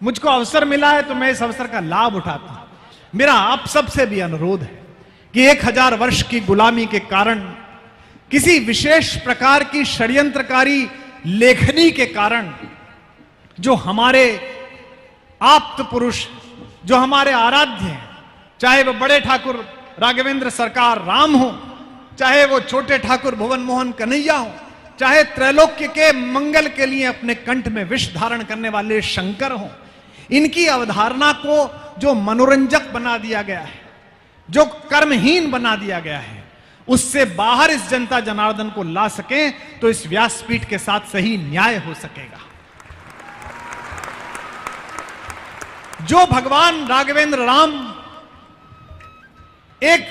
मुझको अवसर मिला है तो मैं इस अवसर का लाभ उठाता हूं। मेरा आप सबसे भी अनुरोध है कि 1000 वर्ष की गुलामी के कारण, किसी विशेष प्रकार की षड्यंत्रकारी लेखनी के कारण, जो हमारे आप्त पुरुष, जो हमारे आराध्य हैं, चाहे वो बड़े ठाकुर राघवेंद्र सरकार राम हो, चाहे वो छोटे ठाकुर भुवन मोहन कन्हैया हो, चाहे त्रैलोक्य के मंगल के लिए अपने कंठ में विष धारण करने वाले शंकर हो, इनकी अवधारणा को जो मनोरंजक बना दिया गया है, जो कर्महीन बना दिया गया है, उससे बाहर इस जनता जनार्दन को ला सकें तो इस व्यासपीठ के साथ सही न्याय हो सकेगा। जो भगवान राघवेंद्र राम एक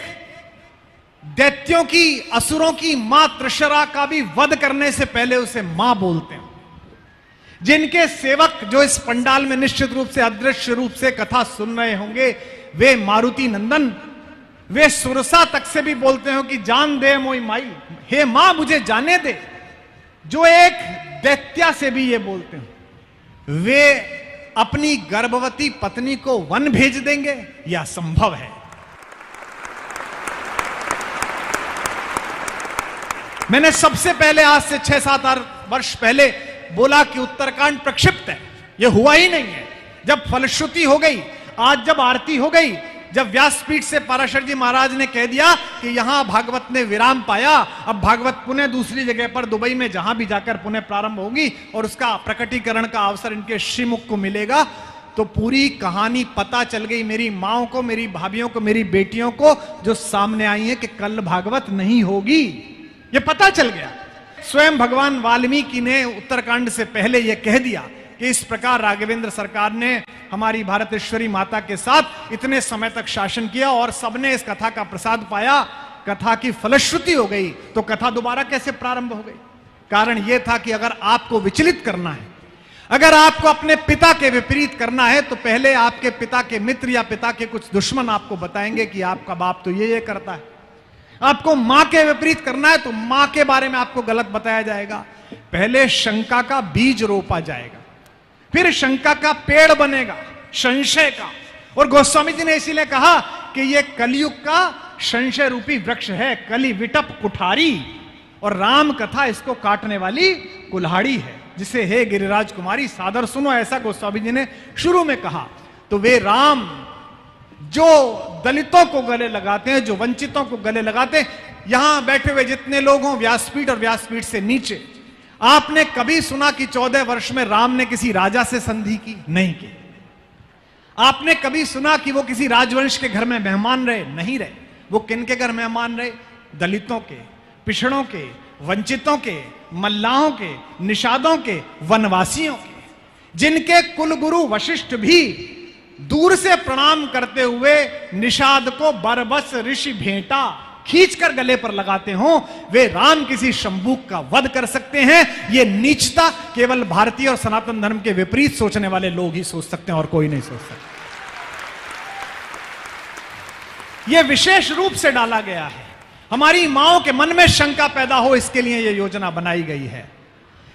दैत्यों की, असुरों की मां त्रिशरा का भी वध करने से पहले उसे मां बोलते हैं, जिनके सेवक जो इस पंडाल में निश्चित रूप से अदृश्य रूप से कथा सुन रहे होंगे, वे मारुति नंदन, वे सुरसा तक से भी बोलते हो कि जान दे मोई माई, हे मां मुझे जाने दे, जो एक दैत्या से भी ये बोलते हैं, वे अपनी गर्भवती पत्नी को वन भेज देंगे? यह संभव है। मैंने सबसे पहले आज से 6-7 वर्ष पहले बोला कि उत्तरकांड प्रक्षिप्त है, यह हुआ ही नहीं है। जब फलश्रुति हो गई, आज जब आरती हो गई, जब व्यासपीठ से पराशर जी महाराज ने कह दिया कि यहां भागवत ने विराम पाया, अब भागवत पुनः दूसरी जगह पर दुबई में जहां भी जाकर पुनः प्रारंभ होगी और उसका प्रकटीकरण का अवसर इनके श्रीमुख को मिलेगा, तो पूरी कहानी पता चल गई मेरी माओं को, मेरी भाभियों को, मेरी बेटियों को, जो सामने आई है कि कल भागवत नहीं होगी, यह पता चल गया। स्वयं भगवान वाल्मीकि ने उत्तरकांड से पहले यह कह दिया कि इस प्रकार राघवेंद्र सरकार ने हमारी भारतेश्वरी माता के साथ इतने समय तक शासन किया और सबने इस कथा का प्रसाद पाया, कथा की फलश्रुति हो गई, तो कथा दोबारा कैसे प्रारंभ हो गई? कारण यह था कि अगर आपको विचलित करना है, अगर आपको अपने पिता के विपरीत करना है, तो पहले आपके पिता के मित्र या पिता के कुछ दुश्मन आपको बताएंगे कि आपका बाप तो ये करता है। आपको मां के विपरीत करना है तो मां के बारे में आपको गलत बताया जाएगा। पहले शंका का बीज रोपा जाएगा, फिर शंका का पेड़ बनेगा, संशय का। और गोस्वामी जी ने इसीलिए कहा कि यह कलयुग का संशय रूपी वृक्ष है, कली विटप कुठारी, और राम कथा इसको काटने वाली कुल्हाड़ी है, जिसे हे गिरिराज कुमारी सादर सुनो, ऐसा गोस्वामी जी ने शुरू में कहा। तो वे राम जो दलितों को गले लगाते हैं, जो वंचितों को गले लगाते हैं, यहां बैठे हुए जितने लोग हों, व्यासपीठ और व्यासपीठ से नीचे, आपने कभी सुना कि 14 वर्ष में राम ने किसी राजा से संधि की? नहीं की। आपने कभी सुना कि वो किसी राजवंश के घर में मेहमान रहे? नहीं रहे। वो किन के घर मेहमान रहे? दलितों के, पिछड़ों के, वंचितों के, मल्लाहों के, निषादों के, वनवासियों के, जिनके कुलगुरु वशिष्ठ भी दूर से प्रणाम करते हुए निषाद को बरबस ऋषि भेंटा खींचकर गले पर लगाते हो, वे राम किसी शंभूक का वध कर सकते हैं। ये नीचता केवल भारतीय और सनातन धर्म के विपरीत सोचने वाले लोग ही सोच सकते हैं और कोई नहीं सोच सकता। यह विशेष रूप से डाला गया है, हमारी माओं के मन में शंका पैदा हो, इसके लिए यह योजना बनाई गई है।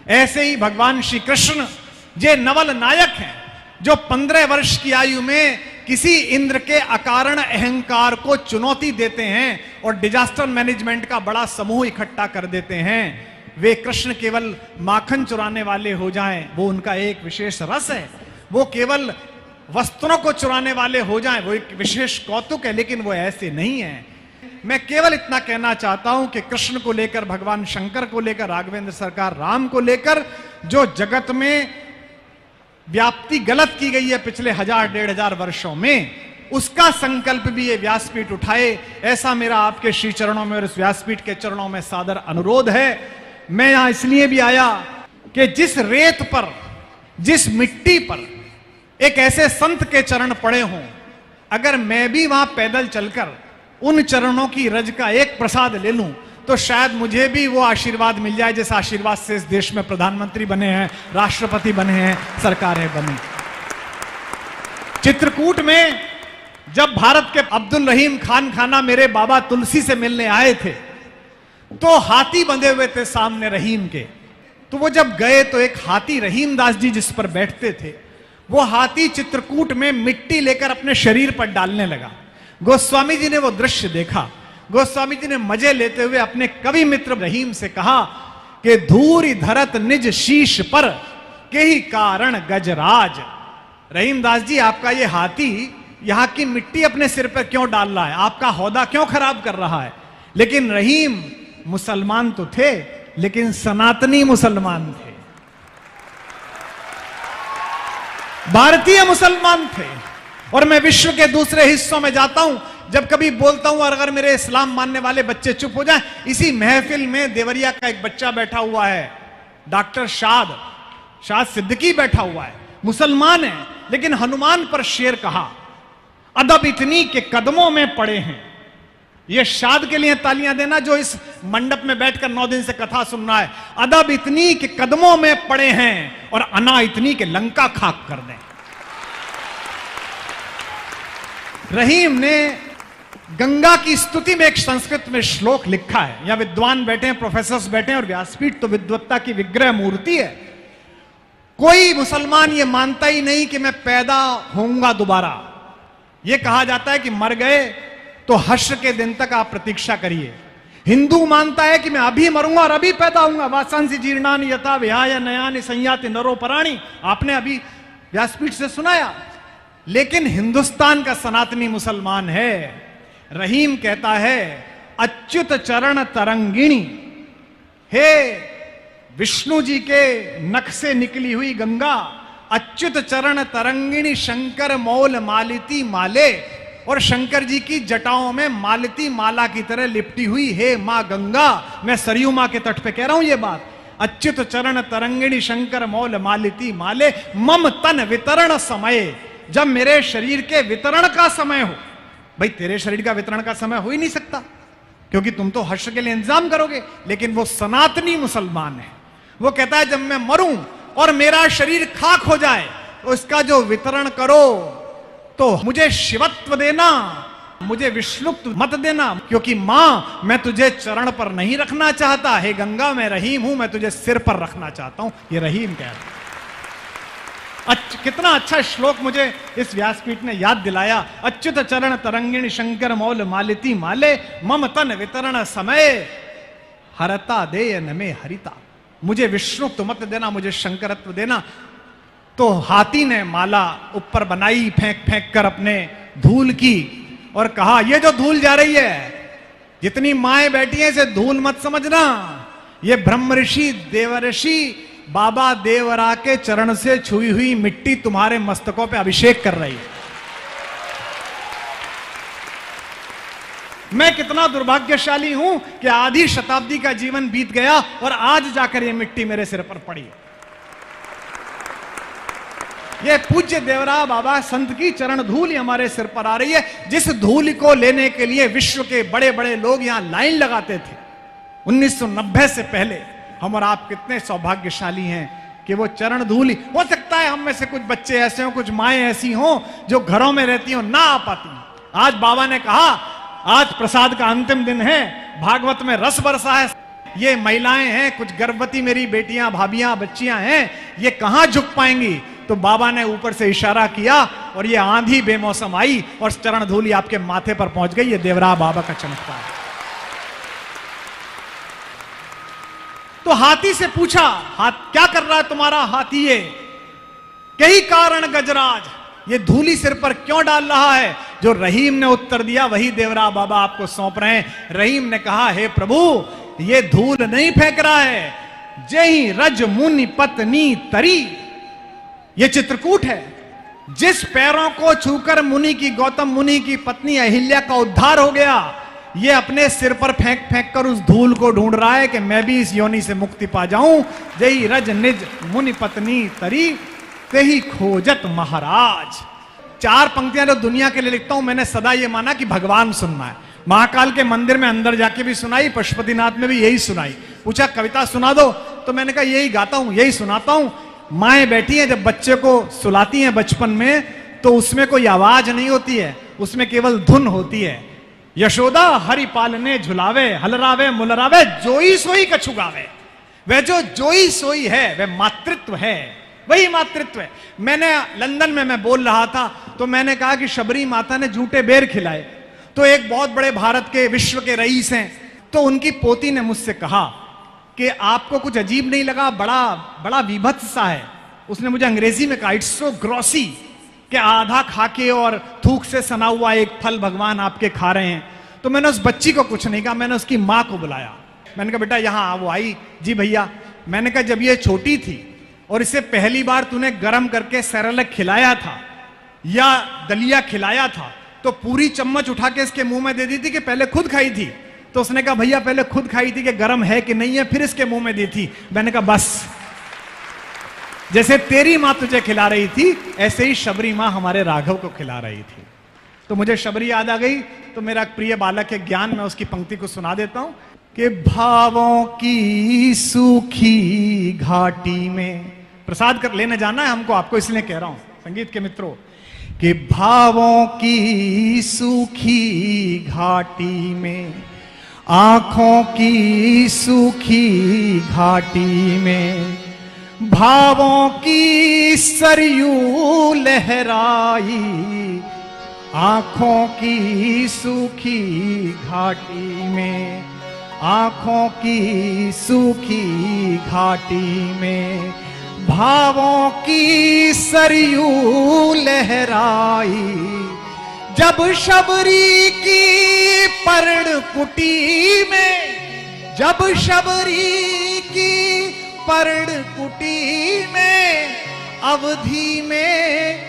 ऐसे ही भगवान श्री कृष्ण जे नवल नायक हैं, जो 15 वर्ष की आयु में किसी इंद्र के अकारण अहंकार को चुनौती देते हैं और डिजास्टर मैनेजमेंट का बड़ा समूह इकट्ठा कर देते हैं, वे कृष्ण केवल माखन चुराने वाले हो जाएं, वो उनका एक विशेष रस है। वो केवल वस्त्रों को चुराने वाले हो जाएं, वो एक विशेष कौतुक है, लेकिन वो ऐसे नहीं है। मैं केवल इतना कहना चाहता हूं कि कृष्ण को लेकर, भगवान शंकर को लेकर, राघवेंद्र सरकार राम को लेकर जो जगत में व्याप्ति गलत की गई है पिछले 1000-1500 वर्षों में, उसका संकल्प भी ये व्यासपीठ उठाए, ऐसा मेरा आपके श्री चरणों में और इस व्यासपीठ के चरणों में सादर अनुरोध है। मैं यहां इसलिए भी आया कि जिस रेत पर, जिस मिट्टी पर एक ऐसे संत के चरण पड़े हों, अगर मैं भी वहां पैदल चलकर उन चरणों की रज का एक प्रसाद ले लूं, तो शायद मुझे भी वो आशीर्वाद मिल जाए जिस आशीर्वाद से इस देश में प्रधानमंत्री बने हैं, राष्ट्रपति बने हैं, सरकारें बनी। चित्रकूट में जब भारत के अब्दुल रहीम खान खाना मेरे बाबा तुलसी से मिलने आए थे, तो हाथी बंधे हुए थे सामने रहीम के। तो वो जब गए तो एक हाथी रहीम दास जी जिस पर बैठते थे, वो हाथी चित्रकूट में मिट्टी लेकर अपने शरीर पर डालने लगा। गोस्वामी जी ने वो दृश्य देखा। गोस्वामी जी ने मजे लेते हुए अपने कवि मित्र रहीम से कहा कि धूरी धरत निज शीश पर के ही कारण गजराज। रहीम दास जी, आपका ये हाथी यहां की मिट्टी अपने सिर पर क्यों डाल रहा है, आपका हौदा क्यों खराब कर रहा है? लेकिन रहीम मुसलमान तो थे, लेकिन सनातनी मुसलमान थे, भारतीय मुसलमान थे। और मैं विश्व के दूसरे हिस्सों में जाता हूं, जब कभी बोलता हूं और अगर मेरे इस्लाम मानने वाले बच्चे चुप हो जाएं, इसी महफिल में देवरिया का एक बच्चा बैठा हुआ है, डॉक्टर शाद सिद्दीकी बैठा हुआ है, मुसलमान है, लेकिन हनुमान पर शेर कहा, अदब इतनी के कदमों में पड़े हैं। यह शाद के लिए तालियां देना जो इस मंडप में बैठकर 9 दिन से कथा सुन रहा है। अदब इतनी के कदमों में पड़े हैं और अना इतनी के लंका खाक कर दें। रहीम ने गंगा की स्तुति में एक संस्कृत में श्लोक लिखा है। यहां विद्वान बैठे हैं, प्रोफेसर्स बैठे हैं, और व्यासपीठ तो विद्वत्ता की विग्रह मूर्ति है। कोई मुसलमान ये मानता ही नहीं कि मैं पैदा होऊंगा दोबारा। यह कहा जाता है कि मर गए तो हश्र के दिन तक आप प्रतीक्षा करिए। हिंदू मानता है कि मैं अभी मरूंगा और अभी पैदा होऊंगा। वासांसी जीर्णानि यथा विहाय नयानि संयाति नरो पराणि, आपने अभी व्यासपीठ से सुनाया। लेकिन हिंदुस्तान का सनातनी मुसलमान है। रहीम कहता है, अच्युत चरण तरंगिणी, हे विष्णु जी के नख से निकली हुई गंगा, अच्युत चरण तरंगिणी शंकर मौल मालिती माले, और शंकर जी की जटाओं में मालती माला की तरह लिपटी हुई हे मां गंगा। मैं सरयू मां के तट पे कह रहा हूं ये बात। अच्युत चरण तरंगिणी शंकर मौल मालिती माले, मम तन वितरण समय, जब मेरे शरीर के वितरण का समय हो। भाई तेरे शरीर का वितरण का समय हो ही नहीं सकता, क्योंकि तुम तो हश्र के लिए इंतजाम करोगे। लेकिन वो सनातनी मुसलमान है, वो कहता है जब मैं मरूं और मेरा शरीर खाक हो जाए तो इसका जो वितरण करो, तो मुझे शिवत्व देना, मुझे विष्णुत्व मत देना, क्योंकि मां मैं तुझे चरण पर नहीं रखना चाहता। हे गंगा, मैं रहीम हूं, मैं तुझे सिर पर रखना चाहता हूं। ये रहीम कह रहा है। कितना अच्छा श्लोक मुझे इस व्यासपीठ ने याद दिलाया। अच्युत चरण तरंगिणी शंकर मौल मालिती माले, मम तन वितरण समय, हरता देय न में हरिता, मुझे विष्णुत्व मत देना, मुझे शंकरत्व देना। तो हाथी ने माला ऊपर बनाई फेंक फेंक कर अपने धूल की, और कहा ये जो धूल जा रही है, जितनी माएं बैठी हैं इसे धूल मत समझना, ये ब्रह्म ऋषि देवर्षि बाबा देवरा के चरण से छुई हुई मिट्टी तुम्हारे मस्तकों पे अभिषेक कर रही है। मैं कितना दुर्भाग्यशाली हूं कि आधी शताब्दी का जीवन बीत गया और आज जाकर ये मिट्टी मेरे सिर पर पड़ी। ये पूज्य देवरा बाबा संत की चरण धूल हमारे सिर पर आ रही है, जिस धूल को लेने के लिए विश्व के बड़े बड़े लोग यहां लाइन लगाते थे 1990 से पहले। हम और आप कितने सौभाग्यशाली हैं कि वो चरण धूल, हो सकता है हम में से कुछ बच्चे ऐसे हों, कुछ माएं ऐसी हों जो घरों में रहती हों, ना आ पाती। आज बाबा ने कहा आज प्रसाद का अंतिम दिन है, भागवत में रस बरसा है, ये महिलाएं हैं, कुछ गर्भवती मेरी बेटियां भाभियां बच्चियां हैं, ये कहां झुक पाएंगी। तो बाबा ने ऊपर से इशारा किया और ये आंधी बेमौसम आई और चरण धूली आपके माथे पर पहुंच गई। ये देवरा बाबा का चमत्कार है। तो हाथी से पूछा, क्या कर रहा है तुम्हारा हाथी? ये कई कारण गजराज, ये धूली सिर पर क्यों डाल रहा है? जो रहीम ने उत्तर दिया वही देवरा बाबा आपको सौंप रहे हैं। रहीम ने कहा, हे प्रभु, ये धूल नहीं फेंक रहा है, जय रज मुनि पत्नी तरी, ये चित्रकूट है। जिस पैरों को छूकर मुनि की, गौतम मुनि की पत्नी अहिल्या का उद्धार हो गया, ये अपने सिर पर फेंक फेंक कर उस धूल को ढूंढ रहा है कि मैं भी इस योनि से मुक्ति पा जाऊं। जय रज निज मुनि पत्नी तरी, ते ही खोजत महाराज। 4 पंक्तियां जो दुनिया के लिए लिखता हूं, मैंने सदा ये माना कि भगवान सुनना है। महाकाल के मंदिर में अंदर जाके भी सुनाई, पशुपतिनाथ में भी यही सुनाई। पूछा कविता सुना दो, तो मैंने कहा यही गाता हूं, यही सुनाता हूं। माएं बैठी हैं, जब बच्चे को सुलाती हैं बचपन में, तो उसमें कोई आवाज नहीं होती है, उसमें केवल धुन होती है। यशोदा हरि पालने झुलावे, हलरावे मुलरावे, जोई सोई कछु गावे। वह जो जोई सोई है वह मातृत्व है, वही मातृत्व है। मैंने लंदन में मैं बोल रहा था तो मैंने कहा कि शबरी माता ने झूठे बेर खिलाए। तो एक बहुत बड़े भारत के विश्व के रईस हैं, तो उनकी पोती ने मुझसे कहा कि आपको कुछ अजीब नहीं लगा, बड़ा बड़ा विभत्स सा है। उसने मुझे अंग्रेजी में कहा, इट्स सो ग्रॉसी, कि आधा खाके और थूक से सना हुआ एक फल भगवान आपके खा रहे हैं। तो मैंने उस बच्ची को कुछ नहीं कहा, मैंने उसकी माँ को बुलाया। मैंने कहा बेटा यहाँ आ। वो आई, जी भैया। मैंने कहा जब ये छोटी थी और इसे पहली बार तूने गर्म करके सेरेलैक खिलाया था या दलिया खिलाया था तो पूरी चम्मच उठा के इसके मुंह में दे दी थी कि पहले खुद खाई थी? तो उसने कहा भैया पहले खुद खाई थी कि गर्म है कि नहीं है, फिर इसके मुंह में दी थी। मैंने कहा बस, जैसे तेरी मां तुझे खिला रही थी ऐसे ही शबरी मां हमारे राघव को खिला रही थी। तो मुझे शबरी याद आ गई, तो मेरा प्रिय बालक है ज्ञान, मैं उसकी पंक्ति को सुना देता हूं कि भावों की सूखी घाटी में, प्रसाद कर लेने जाना है हमको, आपको इसलिए कह रहा हूं संगीत के मित्रों, कि भावों की सूखी घाटी में, आंखों की सूखी घाटी में, भावों की सरयू लहराई, आंखों की सूखी घाटी में, आंखों की सूखी घाटी में, भावों की सरयू लहराई, जब शबरी की पर्णकुटी में, जब शबरी की पर्णकुटी में, अवधि में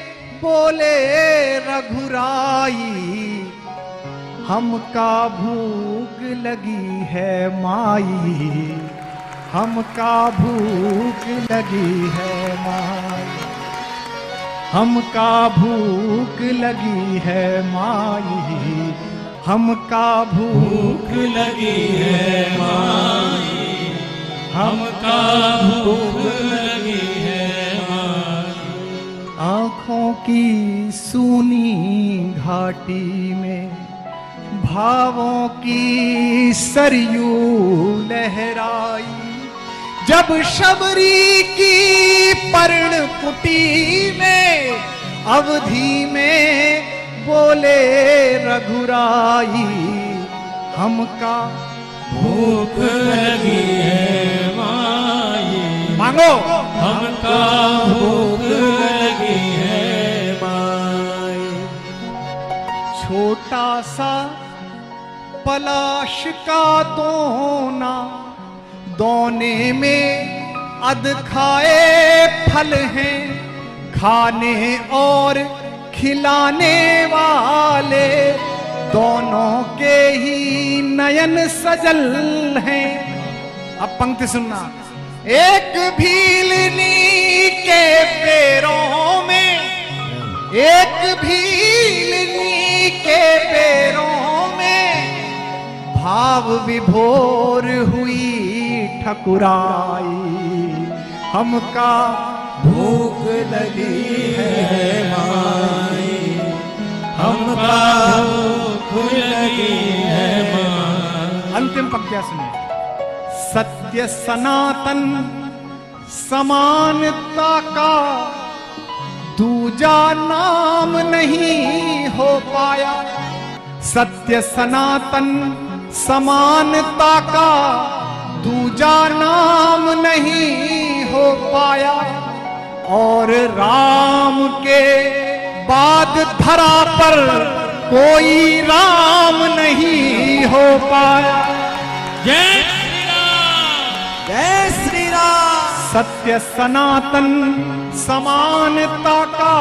बोले रघुराई, हमका भूख लगी है माई, हमका भूख लगी है माई, हमका भूख लगी है माई, हमका भूख लगी है माई, हमका भूख लगी है माई। आंखों की सूनी घाटी में, भावों की सरयू लहराई, जब शबरी की पर्णकुटी में, अवधि में बोले रघुराई, हमका भूख लगी है माई, मांगो, हमका भूख लगी है माई। छोटा सा पलाश का दोना, दोने में अध खाए फल हैं, खाने और खिलाने वाले दोनों के ही नयन सजल हैं। अब पंक्ति सुनना, एक भीलनी के पैरों में, एक भीलनी के पैरों में, भाव विभोर हुई ठकुराई, हमका भूख लगी है माई, हमका भूख लगी है माई। अंतिम पंक्तियां सुनिए, सत्य सनातन समानता का दूजा नाम नहीं हो पाया, सत्य सनातन समानता का दूजा नाम नहीं हो पाया, और राम के बाद धरा पर कोई राम नहीं हो पाया। जय श्री राम, जय श्री राम। सत्य सनातन समानता का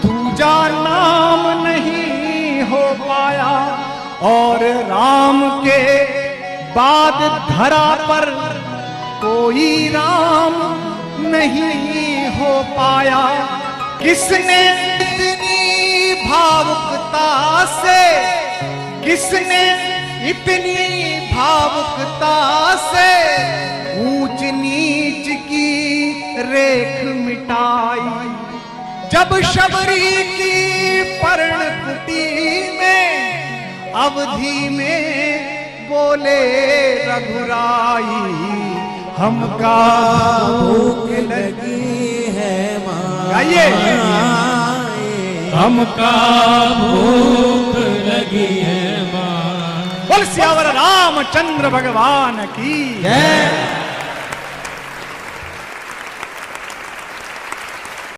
दूजा नाम नहीं हो पाया, और राम के बाद धरा पर कोई राम नहीं हो पाया। किसने इतनी भावुकता से, किसने इतनी भावुकता से ऊंच नीच की रेख मिटाई, जब शबरी की पर्णकुटी में, अवधि में बोले रघुराई, हमका भूख लगी है आइए हमका भूख लगी है माँ। बोल सियावर रामचंद्र भगवान की जय।